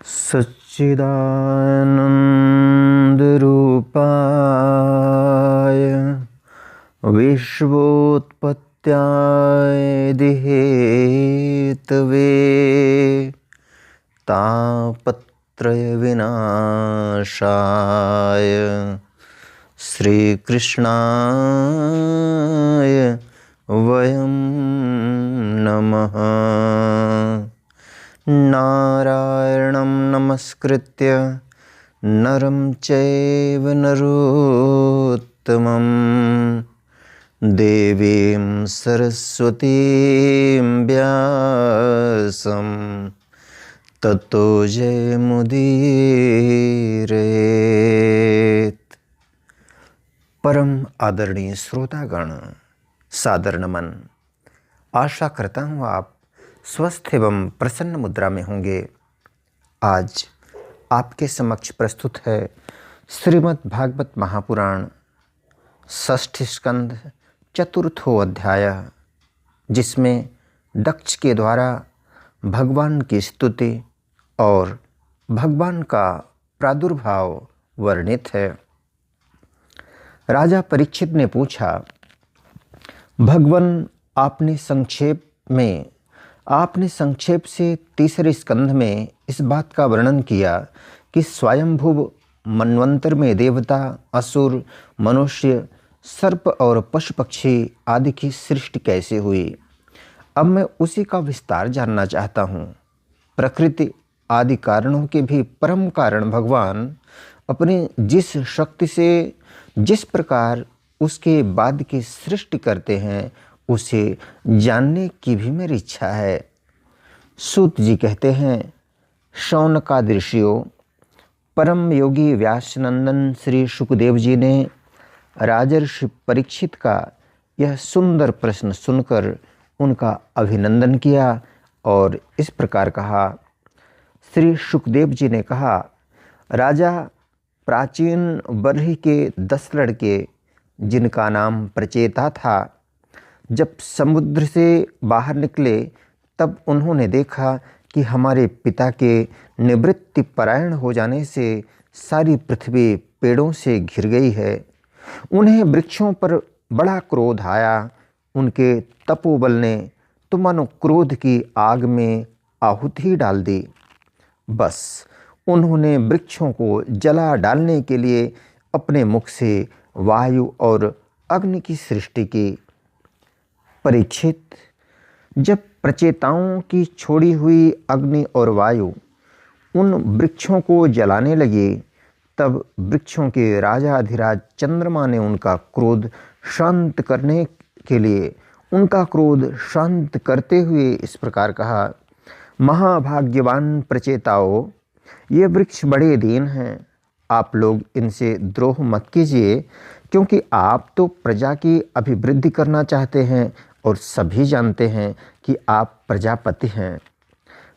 सच्चिदानन्दरूपाय विश्वोत्पत्त्यादिहेतवे तापत्रयविनाशाय श्रीकृष्णाय वयं नमः। नारायणं नमस्कृत्य नरं चैव नरोत्तमं देवीं सरस्वतीं व्यासं ततो जयमुदीरयेत्। परम आदरणीय श्रोतागण, सादर नमन। आशा करता हूँ आप स्वस्थ एवं प्रसन्न मुद्रा में होंगे। आज आपके समक्ष प्रस्तुत है श्रीमद् भागवत महापुराण षष्ठ स्कंध चतुर्थो अध्याय, जिसमें दक्ष के द्वारा भगवान की स्तुति और भगवान का प्रादुर्भाव वर्णित है। राजा परीक्षित ने पूछा, भगवान आपने संक्षेप से तीसरे स्कंध में इस बात का वर्णन किया कि स्वयंभुव मनवंतर में देवता, असुर, मनुष्य, सर्प और पशु पक्षी आदि की सृष्टि कैसे हुई। अब मैं उसी का विस्तार जानना चाहता हूँ। प्रकृति आदि कारणों के भी परम कारण भगवान अपनी जिस शक्ति से जिस प्रकार उसके बाद की सृष्टि करते हैं, उसे जानने की भी मेरी इच्छा है। सूत जी कहते हैं, शौनकादि ऋषियों, परम योगी व्यासनंदन श्री शुकदेव जी ने राजर्षि परीक्षित का यह सुंदर प्रश्न सुनकर उनका अभिनंदन किया और इस प्रकार कहा। श्री शुकदेव जी ने कहा, राजा, प्राचीन बरही के 10 लड़के, जिनका नाम प्रचेता था, जब समुद्र से बाहर निकले तब उन्होंने देखा कि हमारे पिता के निवृत्ति परायण हो जाने से सारी पृथ्वी पेड़ों से घिर गई है। उन्हें वृक्षों पर बड़ा क्रोध आया। उनके तपोबल ने तो मानो क्रोध की आग में आहुति डाल दी। बस उन्होंने वृक्षों को जला डालने के लिए अपने मुख से वायु और अग्नि की सृष्टि की। परीक्षित, जब प्रचेताओं की छोड़ी हुई अग्नि और वायु उन वृक्षों को जलाने लगी, तब वृक्षों के राजाधिराज चंद्रमा ने उनका क्रोध शांत करने के लिए उनका क्रोध शांत करते हुए इस प्रकार कहा, महाभाग्यवान प्रचेताओं, ये वृक्ष बड़े दीन हैं। आप लोग इनसे द्रोह मत कीजिए, क्योंकि आप तो प्रजा की अभिवृद्धि करना चाहते हैं और सभी जानते हैं कि आप प्रजापति हैं।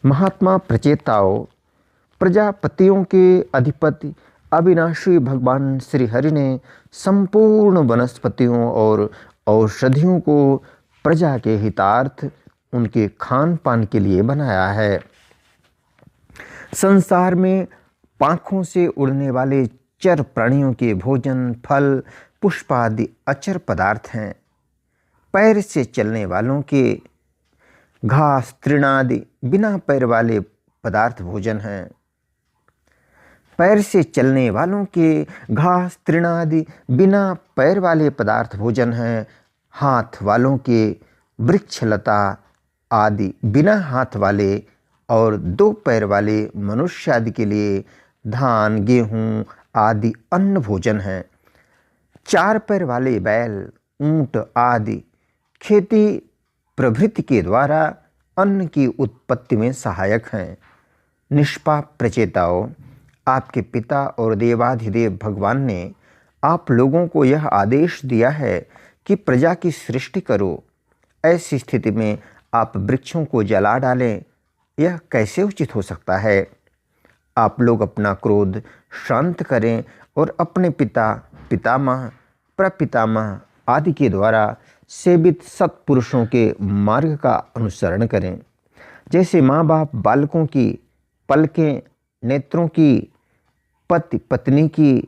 महात्मा प्रचेताओं, प्रजापतियों के अधिपति अविनाशी भगवान श्री हरि ने संपूर्ण वनस्पतियों और औषधियों को प्रजा के हितार्थ उनके खान पान के लिए बनाया है। संसार में पांखों से उड़ने वाले चर प्राणियों के भोजन, फल, पुष्प आदि अचर पदार्थ हैं। पैर से चलने वालों के घास, तृणादि बिना पैर वाले पदार्थ भोजन हैं। पैर से चलने वालों के घास, तृणादि बिना पैर वाले पदार्थ भोजन हैं। हाथ वालों के वृक्ष, लता आदि बिना हाथ वाले और 2 पैर वाले मनुष्य आदि के लिए धान, गेहूं आदि अन्न भोजन हैं। 4 पैर वाले बैल, ऊंट आदि खेती प्रभृति के द्वारा अन्न की उत्पत्ति में सहायक हैं। निष्पाप प्रचेताओं, आपके पिता और देवाधिदेव भगवान ने आप लोगों को यह आदेश दिया है कि प्रजा की सृष्टि करो। ऐसी स्थिति में आप वृक्षों को जला डालें, यह कैसे उचित हो सकता है। आप लोग अपना क्रोध शांत करें और अपने पिता, पितामह, प्रपितामह आदि के द्वारा सेवित सत्पुरुषों के मार्ग का अनुसरण करें। जैसे माँ बाप बालकों की पलकें नेत्रों की, पति पत्नी की,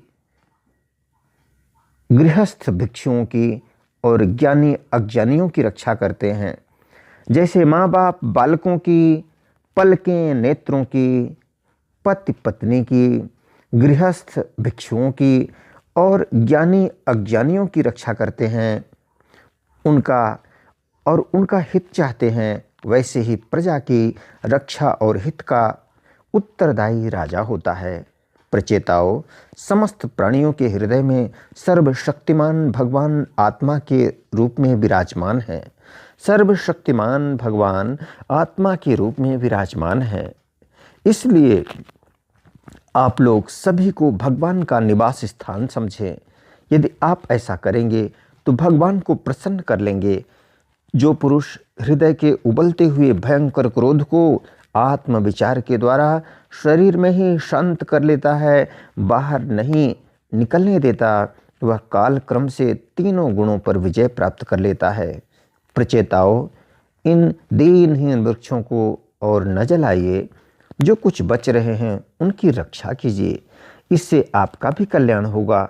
गृहस्थ भिक्षुओं की और ज्ञानी अज्ञानियों की रक्षा करते हैं। जैसे माँ बाप बालकों की, पलकें नेत्रों की, पति पत्नी की, गृहस्थ भिक्षुओं की और ज्ञानी अज्ञानियों की रक्षा करते हैं, उनका हित चाहते हैं, वैसे ही प्रजा की रक्षा और हित का उत्तरदायी राजा होता है। प्रचेताओं, समस्त प्राणियों के हृदय में सर्वशक्तिमान भगवान आत्मा के रूप में विराजमान है। सर्वशक्तिमान भगवान आत्मा के रूप में विराजमान है। इसलिए आप लोग सभी को भगवान का निवास स्थान समझें। यदि आप ऐसा करेंगे तो भगवान को प्रसन्न कर लेंगे। जो पुरुष हृदय के उबलते हुए भयंकर क्रोध को आत्म विचार के द्वारा शरीर में ही शांत कर लेता है, बाहर नहीं निकलने देता, वह काल क्रम से तीनों गुणों पर विजय प्राप्त कर लेता है। प्रचेताओं, इन दीनहीन वृक्षों को और न जलाइए। जो कुछ बच रहे हैं उनकी रक्षा कीजिए, इससे आपका भी कल्याण होगा।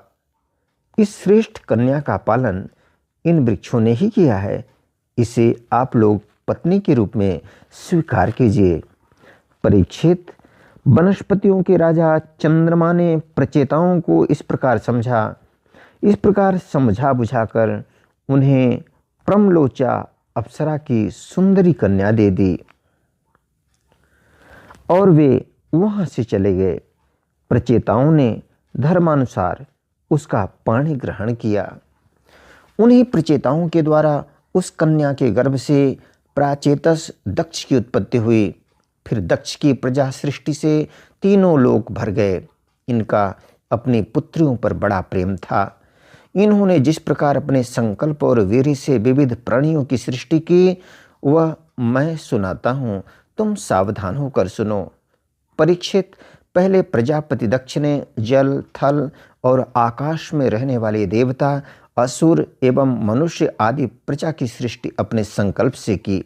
इस श्रेष्ठ कन्या का पालन इन वृक्षों ने ही किया है, इसे आप लोग पत्नी के रूप में स्वीकार कीजिए। परीक्षित, वनस्पतियों के राजा चंद्रमा ने प्रचेताओं को इस प्रकार समझा बुझाकर उन्हें प्रमलोचा अप्सरा की सुंदरी कन्या दे दी और वे वहां से चले गए। प्रचेताओं ने धर्मानुसार उसका पाणी ग्रहण किया। उन्हीं प्रचेताओं के द्वारा उस कन्या के गर्भ से प्राचेतस दक्ष की उत्पत्ति हुई। फिर दक्ष की प्रजा सृष्टि से तीनों लोक भर गए। इनका अपनी पुत्रियों पर बड़ा प्रेम था। इन्होंने जिस प्रकार अपने संकल्प और वीर्य से विविध प्राणियों की सृष्टि की, वह मैं सुनाता हूँ, तुम सावधान होकर सुनो। परीक्षित, पहले प्रजापति दक्ष ने जल, थल और आकाश में रहने वाले देवता, असुर एवं मनुष्य आदि प्रजा की सृष्टि अपने संकल्प से की।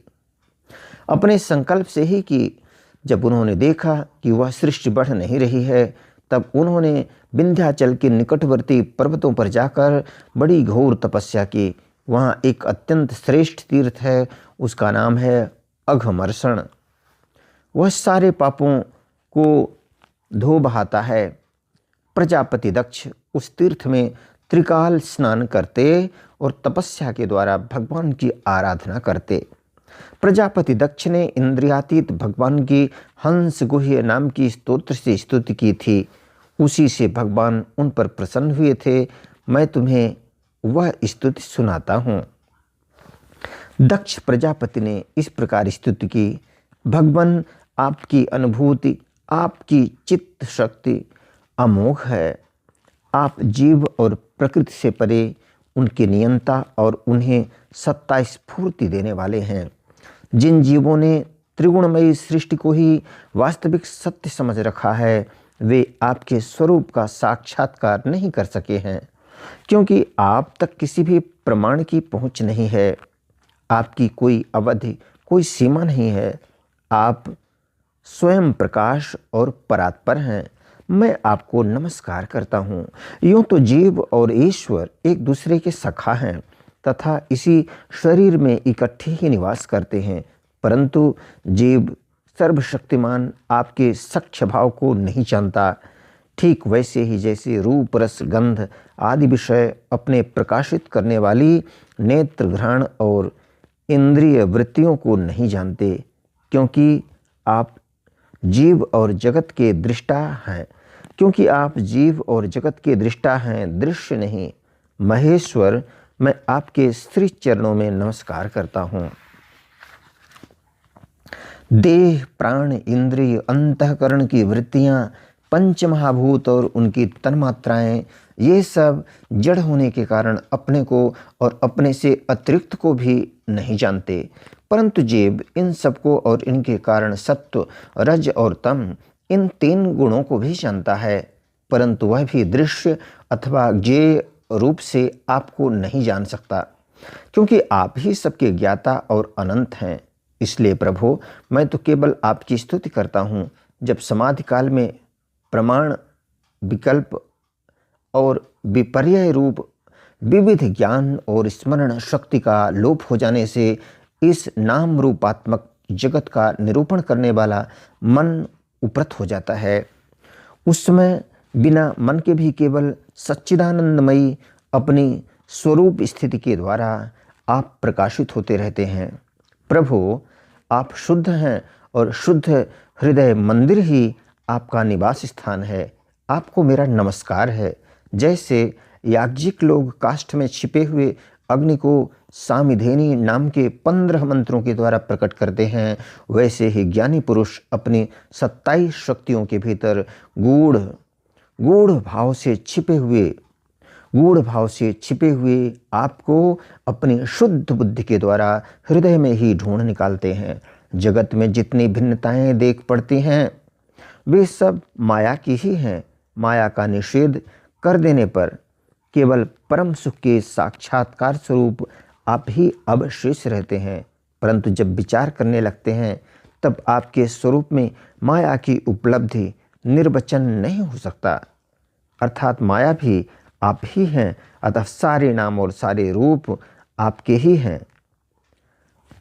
अपने संकल्प से ही की। जब उन्होंने देखा कि वह सृष्टि बढ़ नहीं रही है, तब उन्होंने विंध्याचल के निकटवर्ती पर्वतों पर जाकर बड़ी घोर तपस्या की। वहाँ एक अत्यंत श्रेष्ठ तीर्थ है, उसका नाम है अघमर्षण। वह सारे पापों को धो बहाता है। प्रजापति दक्ष उस तीर्थ में त्रिकाल स्नान करते और तपस्या के द्वारा भगवान की आराधना करते। प्रजापति दक्ष ने इंद्रियातीत भगवान की हंस गुह्य नाम की स्तोत्र से स्तुति की थी। उसी से भगवान उन पर प्रसन्न हुए थे। मैं तुम्हें वह स्तुति सुनाता हूँ। दक्ष प्रजापति ने इस प्रकार स्तुति की, भगवान आपकी अनुभूति, आपकी चित्त शक्ति अमोघ है। आप जीव और प्रकृति से परे उनके नियंता और उन्हें सत्ता स्फूर्ति देने वाले हैं। जिन जीवों ने त्रिगुणमयी सृष्टि को ही वास्तविक सत्य समझ रखा है, वे आपके स्वरूप का साक्षात्कार नहीं कर सके हैं, क्योंकि आप तक किसी भी प्रमाण की पहुंच नहीं है। आपकी कोई अवधि, कोई सीमा नहीं है। आप स्वयं प्रकाश और परात्पर हैं। मैं आपको नमस्कार करता हूँ। यूँ तो जीव और ईश्वर एक दूसरे के सखा हैं तथा इसी शरीर में इकट्ठे ही निवास करते हैं, परंतु जीव सर्वशक्तिमान आपके सख्य भाव को नहीं जानता। ठीक वैसे ही जैसे रूप, रस, गंध आदि विषय अपने प्रकाशित करने वाली नेत्र, घ्राण और इंद्रिय वृत्तियों को नहीं जानते, क्योंकि आप जीव और जगत के दृष्टा हैं। क्योंकि आप जीव और जगत के दृष्टा हैं, दृश्य नहीं। महेश्वर, मैं आपके श्री चरणों में नमस्कार करता हूँ। देह, प्राण, इंद्रिय, अंतःकरण की वृत्तियाँ, पंच महाभूत और उनकी तन्मात्राएं, ये सब जड़ होने के कारण अपने को और अपने से अतिरिक्त को भी नहीं जानते, परंतु जीव इन सबको और इनके कारण सत्व, रज और तम, इन तीन गुणों को भी जानता है, परंतु वह भी दृश्य अथवा ज्ञेय रूप से आपको नहीं जान सकता, क्योंकि आप ही सबके ज्ञाता और अनंत हैं। इसलिए प्रभु, मैं तो केवल आपकी स्तुति करता हूँ। जब समाधि काल में प्रमाण, विकल्प और विपर्यय रूप विविध ज्ञान और स्मरण शक्ति का लोप हो जाने से इस नाम रूपात्मक जगत का निरूपण करने वाला मन उपरत हो जाता है। उस समय बिना मन के भी केवल सच्चिदानंदमयी अपनी स्वरूप स्थिति के द्वारा आप प्रकाशित होते रहते हैं। प्रभु, आप शुद्ध हैं और शुद्ध हृदय मंदिर ही आपका निवास स्थान है। आपको मेरा नमस्कार है। जैसे याज्ञिक लोग काष्ठ में छिपे हुए अग्नि को सामिधेनी नाम के 15 मंत्रों के द्वारा प्रकट करते हैं, वैसे ही ज्ञानी पुरुष अपनी 27 शक्तियों के भीतर गूढ़ भाव से छिपे हुए आपको अपनी शुद्ध बुद्धि के द्वारा हृदय में ही ढूंढ निकालते हैं। जगत में जितनी भिन्नताएं देख पड़ती हैं वे सब माया की ही हैं। माया का निषेध कर देने पर केवल परम सुख के साक्षात्कार स्वरूप आप ही अवशेष रहते हैं। परंतु जब विचार करने लगते हैं तब आपके स्वरूप में माया की उपलब्धि निर्वचन नहीं हो सकता। अर्थात माया भी आप ही हैं, अतः सारे नाम और सारे रूप आपके ही हैं।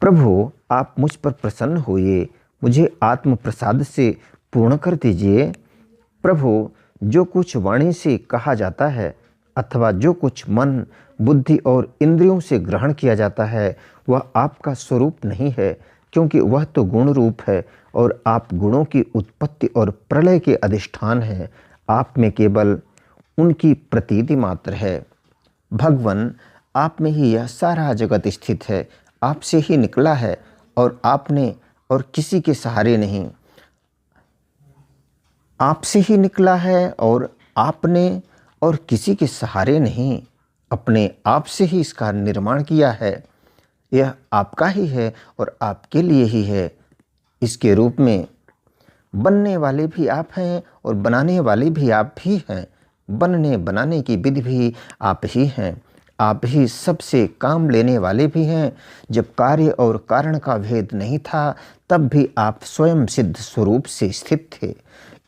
प्रभु, आप मुझ पर प्रसन्न होइए, मुझे आत्म प्रसाद से पूर्ण कर दीजिए। प्रभु, जो कुछ वाणी से कहा जाता है अथवा जो कुछ मन, बुद्धि और इंद्रियों से ग्रहण किया जाता है वह आपका स्वरूप नहीं है, क्योंकि वह तो गुण रूप है और आप गुणों की उत्पत्ति और प्रलय के अधिष्ठान हैं। आप में केवल उनकी प्रतीति मात्र है। भगवन, आप में ही यह सारा जगत स्थित है, आपसे ही निकला है और आपने और किसी के सहारे नहीं। आपसे ही निकला है और आपने और किसी के सहारे नहीं, अपने आप से ही इसका निर्माण किया है। यह आपका ही है और आपके लिए ही है। इसके रूप में बनने वाले भी आप हैं और बनाने वाले भी आप ही हैं। बनने बनाने की विधि भी आप ही हैं। आप ही सबसे काम लेने वाले भी हैं। जब कार्य और कारण का भेद नहीं था तब भी आप स्वयं सिद्ध स्वरूप से स्थित थे।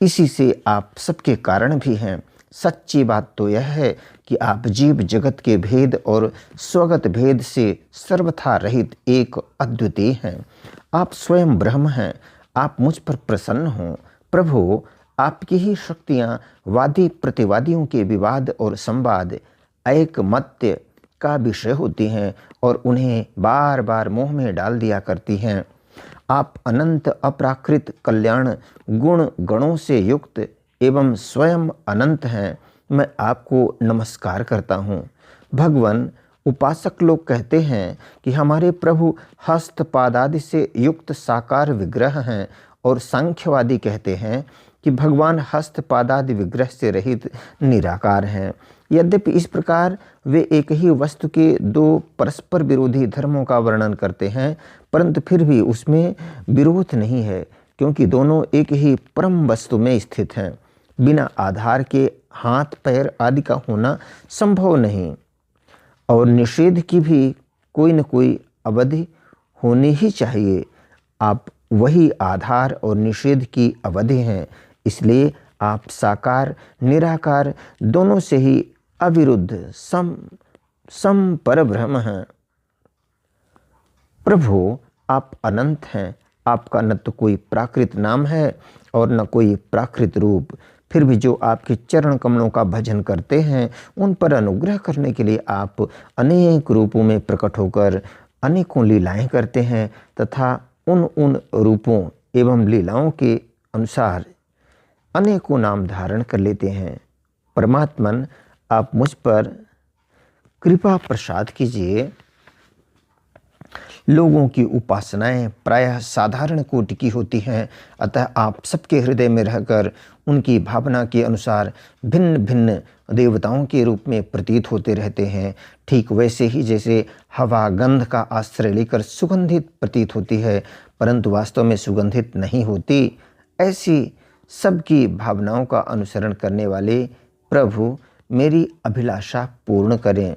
इसी से आप सबके कारण भी हैं। सच्ची बात तो यह है कि आप जीव जगत के भेद और स्वगत भेद से सर्वथा रहित एक अद्वितीय हैं। आप स्वयं ब्रह्म हैं। आप मुझ पर प्रसन्न हों। प्रभु, आपकी ही शक्तियाँ वादी प्रतिवादियों के विवाद और संवाद ऐकमत्य का विषय होती हैं और उन्हें बार बार मोह में डाल दिया करती हैं। आप अनंत अपराकृत कल्याण गुण गणों से युक्त एवं स्वयं अनंत हैं। मैं आपको नमस्कार करता हूँ। भगवान, उपासक लोग कहते हैं कि हमारे प्रभु हस्तपादादि से युक्त साकार विग्रह हैं और सांख्यवादी कहते हैं कि भगवान हस्तपादादि विग्रह से रहित निराकार हैं। यद्यपि इस प्रकार वे एक ही वस्तु के दो परस्पर विरोधी धर्मों का वर्णन करते हैं, परंतु फिर भी उसमें विरोध नहीं है, क्योंकि दोनों एक ही परम वस्तु में स्थित हैं। बिना आधार के हाथ पैर आदि का होना संभव नहीं और निषेध की भी कोई न कोई अवधि होनी ही चाहिए। आप वही आधार और निषेध की अवधि हैं, इसलिए आप साकार निराकार दोनों से ही अविरुद्ध सम परब्रह्म हैं। प्रभु, आप अनंत हैं। आपका न तो कोई प्राकृत नाम है और न कोई प्राकृत रूप। फिर भी जो आपके चरण कमलों का भजन करते हैं उन पर अनुग्रह करने के लिए आप अनेक रूपों में प्रकट होकर अनेकों लीलाएं करते हैं तथा उन रूपों एवं लीलाओं के अनुसार अनेकों नाम धारण कर लेते हैं। परमात्मन, आप मुझ पर कृपा प्रसाद कीजिए। लोगों की उपासनाएं प्रायः साधारण कोटि की होती हैं, अतः आप सबके हृदय में रहकर उनकी भावना के अनुसार भिन्न भिन्न देवताओं के रूप में प्रतीत होते रहते हैं। ठीक वैसे ही जैसे हवा गंध का आश्रय लेकर सुगंधित प्रतीत होती है परंतु वास्तव में सुगंधित नहीं होती, ऐसी सबकी भावनाओं का अनुसरण करने वाले प्रभु मेरी अभिलाषा पूर्ण करें।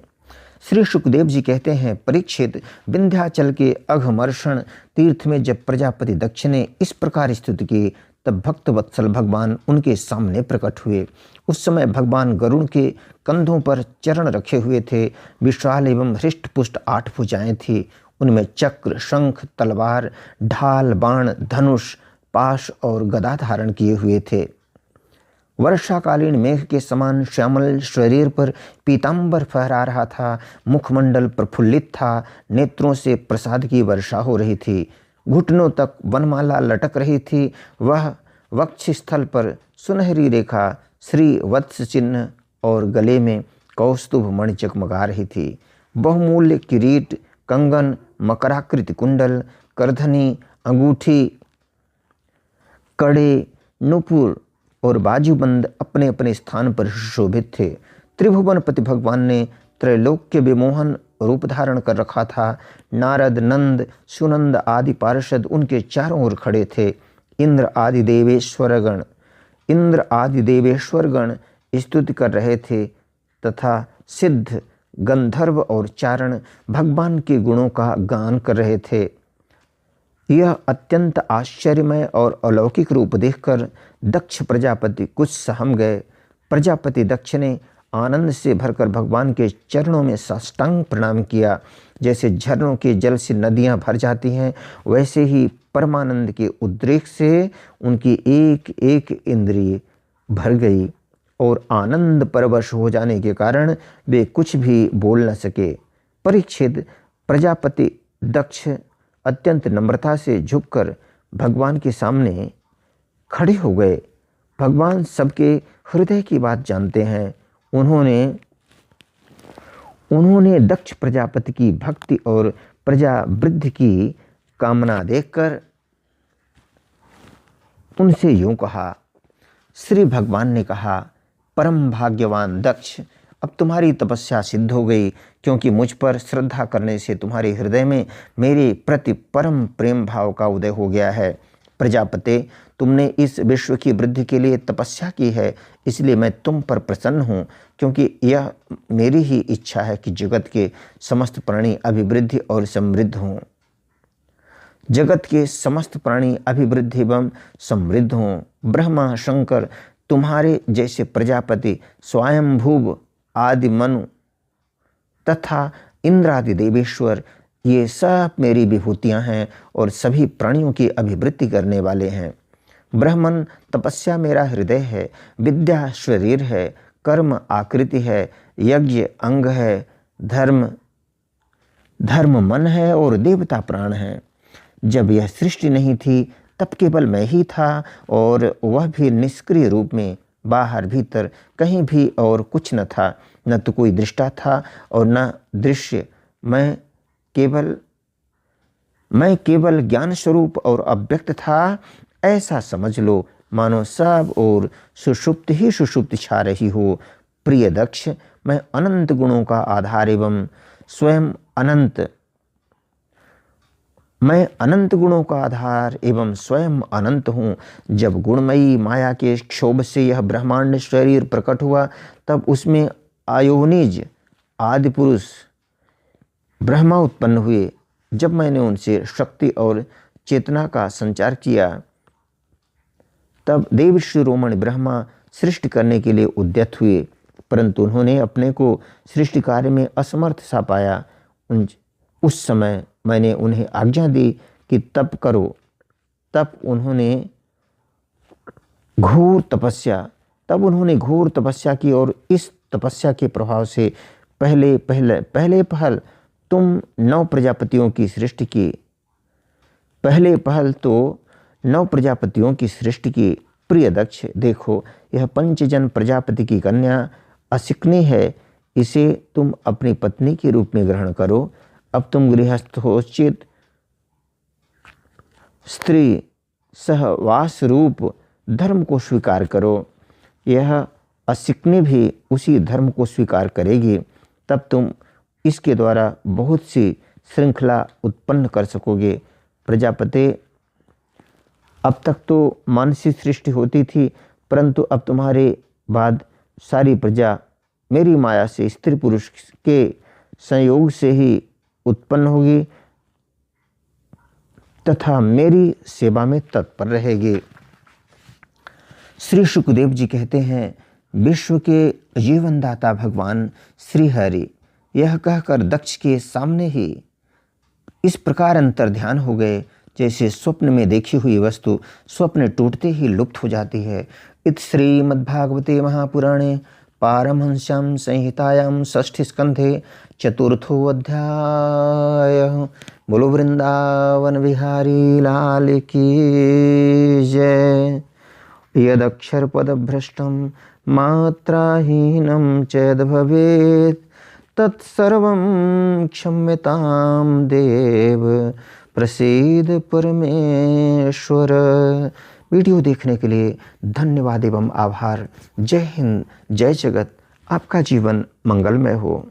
श्री सुखदेव जी कहते हैं, परीक्षित, विंध्याचल के अघमर्षण तीर्थ में जब प्रजापति दक्ष ने इस प्रकार स्तुति की तब भक्त वत्सल भगवान उनके सामने प्रकट हुए। उस समय भगवान गरुड़ के कंधों पर चरण रखे हुए थे। विशाल एवं हृष्ट पुष्ट 8 भुजाएं थी। उनमें चक्र, शंख, तलवार, ढाल, बाण, धनुष, पाश और गदा धारण किए हुए थे। वर्षाकालीन मेघ के समान श्यामल शरीर पर पीतांबर फहरा रहा था। मुखमंडल प्रफुल्लित था। नेत्रों से प्रसाद की वर्षा हो रही थी। घुटनों तक वनमाला लटक रही थी। वह वक्षस्थल पर सुनहरी रेखा, श्री वत्स चिन्ह और गले में कौस्तुभ मणि चमका रही थी। बहुमूल्य किरीट, कंगन, मकराकृति कुंडल, करधनी, अंगूठी, कड़े, नुपुर और बाजूबंद अपने अपने स्थान पर सुशोभित थे। त्रिभुवनपति भगवान ने त्रैलोक्य विमोहन रूप धारण कर रखा था। नारद, नंद, सुनंद आदि पार्षद उनके चारों ओर खड़े थे। इंद्र आदि देवेश्वरगण स्तुति कर रहे थे तथा सिद्ध, गंधर्व और चारण भगवान के गुणों का गान कर रहे थे। यह अत्यंत आश्चर्यमय और अलौकिक रूप देखकर दक्ष प्रजापति कुछ सहम गए। प्रजापति दक्ष ने आनंद से भरकर भगवान के चरणों में साष्टांग प्रणाम किया। जैसे झरनों के जल से नदियां भर जाती हैं, वैसे ही परमानंद के उद्रेक से उनकी एक एक इंद्रिय भर गई और आनंद परवश हो जाने के कारण वे कुछ भी बोल न सके। परीक्षित, प्रजापति दक्ष अत्यंत नम्रता से झुककर भगवान के सामने खड़े हो गए। भगवान सबके हृदय की बात जानते हैं। उन्होंने दक्ष प्रजापति की भक्ति और प्रजा वृद्धि की कामना देखकर उनसे यूं कहा। श्री भगवान ने कहा, परम भाग्यवान दक्ष, अब तुम्हारी तपस्या सिद्ध हो गई, क्योंकि मुझ पर श्रद्धा करने से तुम्हारे हृदय में मेरे प्रति परम प्रेम भाव का उदय हो गया है। प्रजापते, तुमने इस विश्व की वृद्धि के लिए तपस्या की है, इसलिए मैं तुम पर प्रसन्न हूँ, क्योंकि यह मेरी ही इच्छा है कि जगत के समस्त प्राणी अभिवृद्धि और समृद्ध हों। जगत के समस्त प्राणी अभिवृद्धि एवं समृद्ध हों। ब्रह्मा, शंकर, तुम्हारे जैसे प्रजापति, स्वयंभुव आदि मनु तथा इंद्रादि देवेश्वर, ये सब मेरी विभूतियां हैं और सभी प्राणियों की अभिवृद्धि करने वाले हैं। ब्रह्मन, तपस्या मेरा हृदय है, विद्या शरीर है, कर्म आकृति है, यज्ञ अंग है, धर्म मन है और देवता प्राण है। जब यह सृष्टि नहीं थी तब केवल मैं ही था, और वह भी निष्क्रिय रूप में। बाहर भीतर कहीं भी और कुछ न था, न तो कोई दृष्टा था और न दृश्य। मैं केवल ज्ञान स्वरूप और अव्यक्त था। ऐसा समझ लो मानो सब और सुषुप्त ही सुषुप्त छा रही हो। प्रिय दक्ष, मैं अनंत गुणों का आधार एवं स्वयं अनंत हूँ। जब गुणमयी माया के क्षोभ से यह ब्रह्मांड शरीर प्रकट हुआ, तब उसमें आयोनिज आदि पुरुष ब्रह्मा उत्पन्न हुए। जब मैंने उनसे शक्ति और चेतना का संचार किया, तब देव शिरोमणि ब्रह्मा सृष्टि करने के लिए उद्यत हुए, परंतु उन्होंने अपने को सृष्टि कार्य में असमर्थ सा पाया। उस समय मैंने उन्हें आज्ञा दी कि तप करो। तब उन्होंने घोर तपस्या की और इस तपस्या के प्रभाव से पहले पहल तुम 9 प्रजापतियों की सृष्टि की। प्रिय दक्ष, देखो, यह पंचजन प्रजापति की कन्या असिकनी है। इसे तुम अपनी पत्नी के रूप में ग्रहण करो। अब तुम गृहस्थोचित स्त्री सहवास रूप धर्म को स्वीकार करो। यह असिकनी भी उसी धर्म को स्वीकार करेगी। तब तुम इसके द्वारा बहुत सी श्रृंखला उत्पन्न कर सकोगे। प्रजापति, अब तक तो मानसी सृष्टि होती थी, परंतु अब तुम्हारे बाद सारी प्रजा मेरी माया से स्त्री पुरुष के संयोग से ही उत्पन्न होगी तथा मेरी सेवा में तत्पर रहेगी। श्री शुकदेव जी कहते हैं, विश्व के जीवनदाता भगवान श्री हरि यह कहकर दक्ष के सामने ही इस प्रकार अंतर ध्यान हो गए जैसे स्वप्न में देखी हुई वस्तु स्वप्न टूटते ही लुप्त हो जाती है। इत श्रीमद्भागवते महापुराणे पारमहंस्यां संहितायां षष्ठी स्कंधे चतुर्थो अध्याय। बोलो वृंदावन बिहारी लाल की जय। यदक्षर पदभ्रष्टं मात्राहीनं चेद भवेत् तत्सर्वं क्षम्यतां देव प्रसीद परमेश्वर। वीडियो देखने के लिए धन्यवाद एवं आभार। जय हिंद, जय जगत। आपका जीवन मंगलमय हो।